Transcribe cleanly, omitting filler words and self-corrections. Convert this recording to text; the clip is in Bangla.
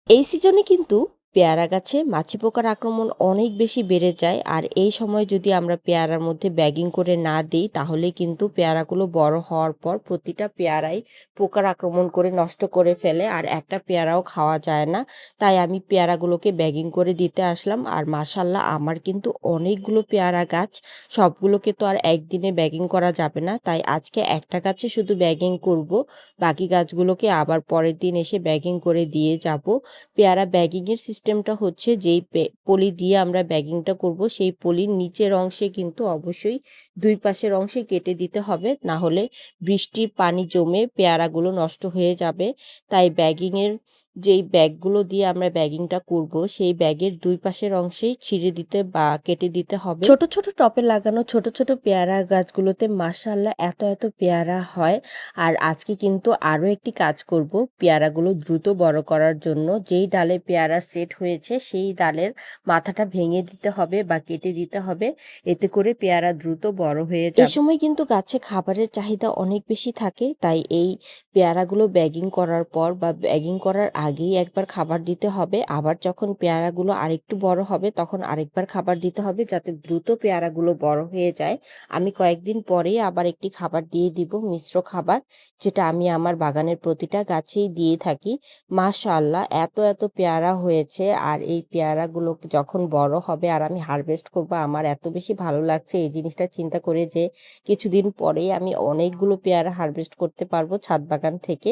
এই সিজনে কিন্তু পেয়ারা গাছে মাছি পোকার আক্রমণ অনেক বেশি বেড়ে যায়। আর এই সময় যদি আমরা পেয়ারার মধ্যে ব্যাগিং করে না দিই তাহলে কিন্তু পেয়ারাগুলো বড় হওয়ার পর প্রতিটা পেয়ারাই পোকার আক্রমণ করে নষ্ট করে ফেলে, আর একটা পেয়ারাও খাওয়া যায় না। তাই আমি পেয়ারাগুলোকে ব্যাগিং করে দিতে আসলাম। আর মাশাল্লাহ আমার কিন্তু অনেকগুলো পেয়ারা গাছ, সবগুলোকে তো আর একদিনে ব্যাগিং করা যাবে না, তাই আজকে একটা গাছে শুধু ব্যাগিং করব, বাকি গাছগুলোকে আবার পরের দিন এসে ব্যাগিং করে দিয়ে যাব। পেয়ারা ব্যাগিংয়ের সিস্টেমটা হচ্ছে, যেই পলি দিয়ে আমরা ব্যাগিংটা করব সেই পলির নিচের অংশে কিন্তু অবশ্যই দুই পাশের অংশে কেটে দিতে হবে, না হলে বৃষ্টির পানি জমে পেয়ারাগুলো নষ্ট হয়ে যাবে। তাই ব্যাগিংয়ের যেই ব্যাগগুলো দিয়ে আমরা ব্যাগিংটা করব সেই ব্যাগের দুই পাশের অংশেই ছিঁড়ে দিতে বা কেটে দিতে হবে। ছোট ছোট টবে লাগানো ছোট ছোট পেয়ারা গাছগুলোতে মাশাআল্লাহ এত এত পেয়ারা হয়। আর আজকে কিন্তু আরও একটি কাজ করব পেয়ারাগুলো দ্রুত বড় করার জন্য। যেই ডালে পেয়ারা সেট হয়েছে সেই ডালের মাথাটা ভেঙে দিতে হবে বা কেটে দিতে হবে, এতে করে পেয়ারা দ্রুত বড় হয়ে যাবে। এই সময় কিন্তু গাছে খাবারের চাহিদা অনেক বেশি থাকে, তাই এই পেয়ারাগুলো ব্যাগিং করার পর বা ব্যাগিং করার আগেই একবার খাবার দিতে হবে, আবার যখন পেয়ারাগুলো আরেকটু বড় হবে তখন আরেকবার খাবার দিতে হবে, যাতে দ্রুত পেয়ারাগুলো বড় হয়ে যায়। আমি কয়েকদিন পরেই আবার একটি খাবার দিয়ে দিব, মিশ্র খাবার, যেটা আমি আমার বাগানের প্রতিটা গাছেই দিয়ে থাকি। মাশাআল্লাহ এত এত পেয়ারা হয়েছে, আর এই পেয়ারাগুলো যখন বড় হবে আর আমি হারভেস্ট করব, আমার এত বেশি ভালো লাগছে এই জিনিসটা চিন্তা করে যে কিছুদিন পরেই আমি অনেকগুলো পেয়ারা হারভেস্ট করতে পারবো ছাদ বাগান থেকে।